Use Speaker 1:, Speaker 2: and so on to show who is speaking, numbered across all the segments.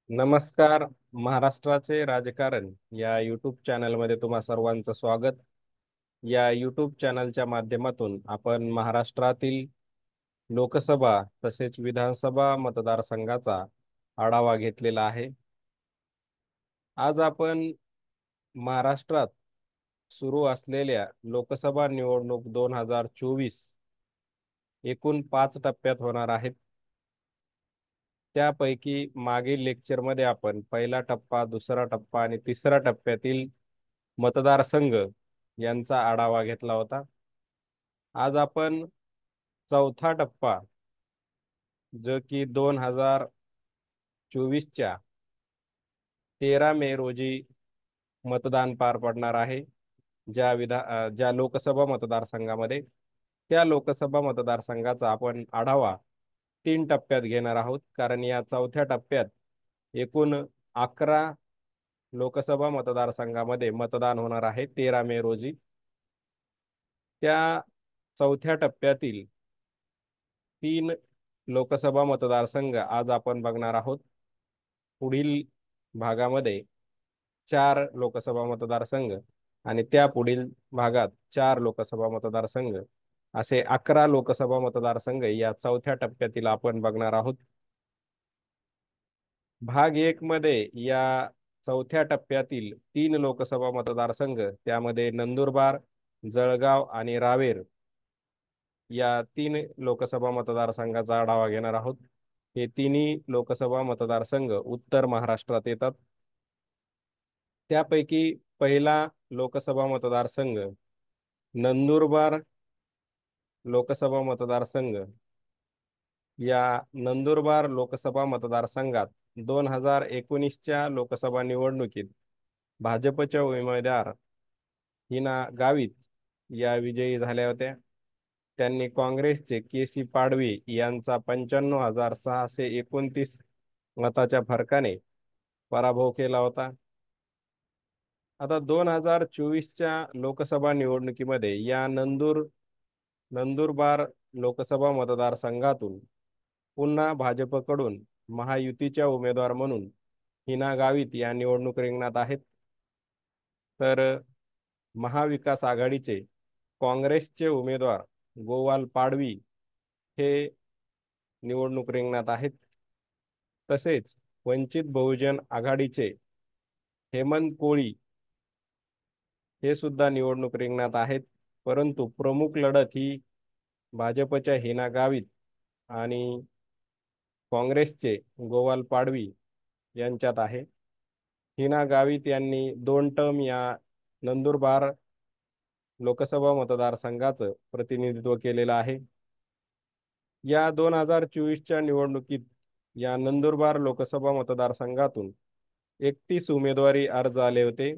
Speaker 1: नमस्कार. महाराष्ट्राचे राजकारण या यूट्यूब चॅनलमध्ये तुम्हा सर्वांचं स्वागत. या यूट्यूब चॅनलच्या माध्यमातून आपण महाराष्ट्रातील लोकसभा तसेच विधानसभा मतदारसंघाचा आढावा घेतलेला आहे. आज आपण महाराष्ट्रात सुरू असलेल्या लोकसभा निवडणूक 2024 एकूण 5 टप्प्यात होणार आहेत. त्यापैकी मागील लेक्चरमध्ये आपण पहिला टप्पा, दुसरा टप्पा आणि तिसरा टप्प्यातील मतदारसंघ यांचा आढावा घेतला होता. आज आपण चौथा टप्पा, जो की 2024च्या 13 मे रोजी मतदान पार पडणार आहे, ज्या लोकसभा मतदारसंघामध्ये, त्या लोकसभा मतदारसंघाचा आपण आढावा 3 टप्प्यात घेणार आहोत. कारण या चौथ्या टप्प्यात एकूण 11 लोकसभा मतदारसंघामध्ये मतदान होणार आहे 13 मे रोजी. त्या चौथ्या टप्प्यातील 3 लोकसभा मतदारसंघ आज आपण बघणार आहोत. पुढील भागामध्ये 4 लोकसभा मतदारसंघ आणि त्या पुढील भागात 4 लोकसभा मतदारसंघ, असे 11 लोकसभा मतदारसंघ या चौथ्या टप्प्यातील आपण बघणार आहोत. भाग 1 मध्ये या चौथ्या टप्प्यातील 3 लोकसभा मतदारसंघ, त्यामध्ये नंदुरबार, जळगाव आणि रावेर या 3 लोकसभा मतदारसंघाचा आढावा घेणार आहोत. हे तिन्ही लोकसभा मतदारसंघ उत्तर महाराष्ट्रात येतात. त्यापैकी पहिला लोकसभा मतदारसंघ नंदुरबार लोकसभा मतदारसंघ. या नंदुरबार लोकसभा मतदारसंघात 2019च्या लोकसभा निवडणुकीत भाजपच्या उमेदवार हिना गावित या विजयी झाल्या होत्या. त्यांनी काँग्रेसचे के.सी. पाडवी यांचा 95,629 मताच्या फरकाने पराभव केला होता. आता 2024च्या लोकसभा निवडणुकीमध्ये या नंदुरबार लोकसभा मतदारसंघातून पुन्हा भाजपकडून महायुतीच्या उमेदवार म्हणून हिना गावित या निवडणूक रिंगणात आहेत. तर महाविकास आघाडीचे काँग्रेसचे उमेदवार गोवाल पाडवी हे निवडणूक रिंगणात आहेत. तसेच वंचित बहुजन आघाडीचे हेमंत कोळी हे सुद्धा निवडणूक रिंगणात आहेत. परंतु प्रमुख लढत ही भाजपच्या हिना गावित आणि काँग्रेसचे गोवाल पाडवी यांच्यात आहे. हिना गावित यांनी 2 टर्म या नंदुरबार लोकसभा मतदारसंघाचं प्रतिनिधित्व केलेलं आहे. या 2024च्या निवडणुकीत या नंदुरबार लोकसभा मतदारसंघातून 31 उमेदवारी अर्ज आले होते.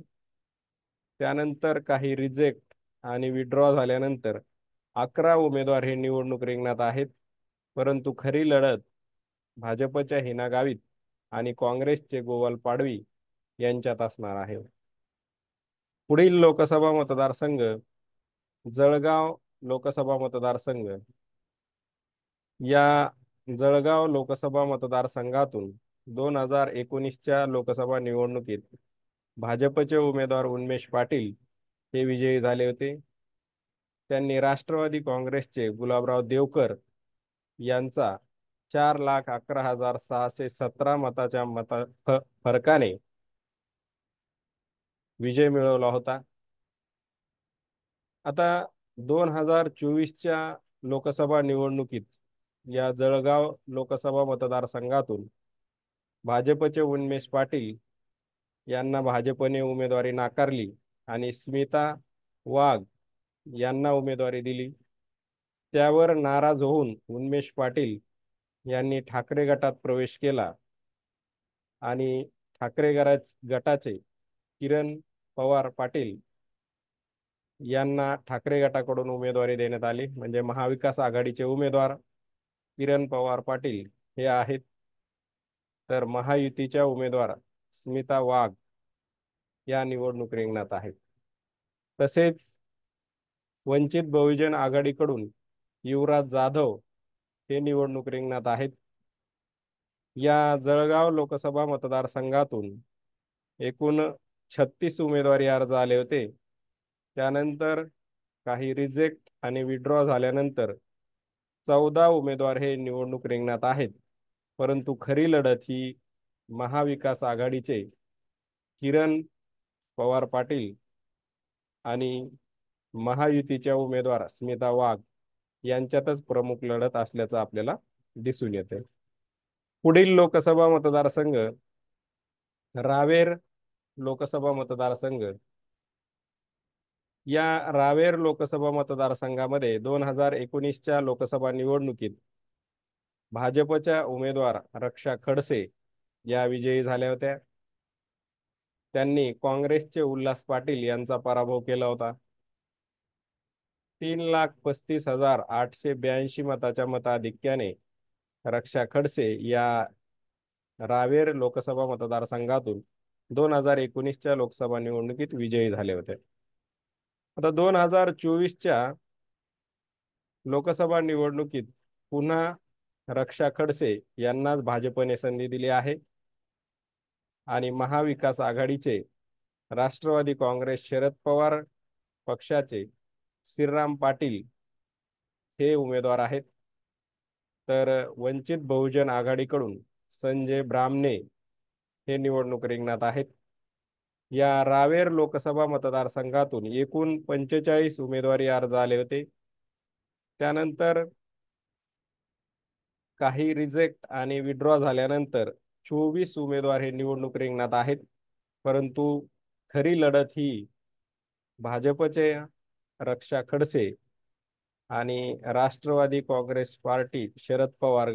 Speaker 1: त्यानंतर काही रिजेक्ट आणि विड्रॉ झाल्यानंतर 11 उमेदवार हे निवडणूक रिंगणात आहेत. परंतु खरी लढत भाजपच्या हिना गावित आणि काँग्रेसचे गोवाल पाडवी यांच्यात असणार आहे. पुढील लोकसभा मतदारसंघ जळगाव लोकसभा मतदारसंघ. या जळगाव लोकसभा मतदारसंघातून 2019च्या लोकसभा निवडणुकीत भाजपचे उमेदवार उन्मेष पाटील हे विजयी झाले होते. त्यांनी राष्ट्रवादी काँग्रेसचे गुलाबराव देवकर यांचा 4,11,617 मताच्या फरकाने विजय मिळवला होता. आता 2024च्या लोकसभा निवडणुकीत या जळगाव लोकसभा मतदारसंघातून भाजपचे उन्मेष पाटील यांना भाजपने उमेदवारी नाकारली आणि स्मिता वाघ यांना उमेदवारी दिली. त्यावर नाराज होऊन उन्मेष पाटील यांनी ठाकरे गटात प्रवेश केला आणि ठाकरे गटाचे किरण पवार पाटील यांना ठाकरे गटाकडून उमेदवारी देण्यात आली. म्हणजे महाविकास आघाडीचे उमेदवार किरण पवार पाटील हे आहेत. तर महायुतीच्या उमेदवार स्मिता वाघ या निवडणूक रिंगणात आहेत. तसेच वंचित बहुजन आघाडीकडून युवराज जाधव हे निवडणूक रिंगणात आहेत. या जळगाव लोकसभा मतदारसंघातून एकूण 36 उमेदवारी अर्ज आले होते. त्यानंतर काही रिजेक्ट आणि विड्रॉ झाल्यानंतर 14 उमेदवार हे निवडणूक रिंगणात आहेत. परंतु खरी लढत ही महाविकास आघाडीचे किरण पवार पाटील आणि महायुतीच्या उमेदवार स्मिता वाघ यांच्यातच प्रमुख लढत असल्याचं आपल्याला दिसून येते. पुढील लोकसभा मतदारसंघ रावेर लोकसभा मतदारसंघ. या रावेर लोकसभा मतदारसंघामध्ये 2019च्या लोकसभा निवडणुकीत भाजपच्या उमेदवार रक्षा खडसे या विजयी झाल्या होत्या. त्यांनी काँग्रेसचे उल्हास पाटील यांचा पराभव केला होता. 3,35,882 मताच्या मताधिक्याने रक्षा खडसे या रावेर लोकसभा मतदारसंघातून 2019च्या लोकसभा निवडणुकीत विजयी झाले होते. आता 2024च्या लोकसभा निवडणुकीत पुन्हा रक्षा खडसे यांनाच भाजपने संधी दिली आहे आणि महाविकास आघाडीचे राष्ट्रवादी काँग्रेस शरद पवार पक्षाचे श्रीराम पाटील हे उमेदवार आहेत. तर वंचित बहुजन आघाडीकडून संजय ब्राह्मणे हे निवडणूक रिंगणात आहेत. या रावेर लोकसभा मतदारसंघातून एकूण 45 उमेदवारी अर्ज आले होते. त्यानंतर काही रिजेक्ट आणि विड्रॉ झाल्यानंतर 24 उमेदवार हे निवडणूक रिंगणात आहेत. परंतु खरी लढत ही भाजपचे रक्षा खडसे आणि राष्ट्रवादी काँग्रेस पार्टी शरद पवार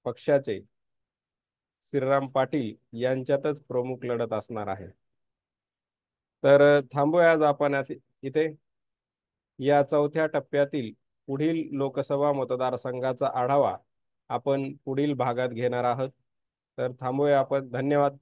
Speaker 1: पक्षाचे श्रीराम पाटील यांच्यातच प्रमुख लढत असणार आहे. तर थांबूया आज आपण इथे. या चौथ्या टप्प्यातील पुढील लोकसभा मतदारसंघाचा आढावा आपण पुढील भागात घेणार आहोत. तर थांबूया आपण. धन्यवाद.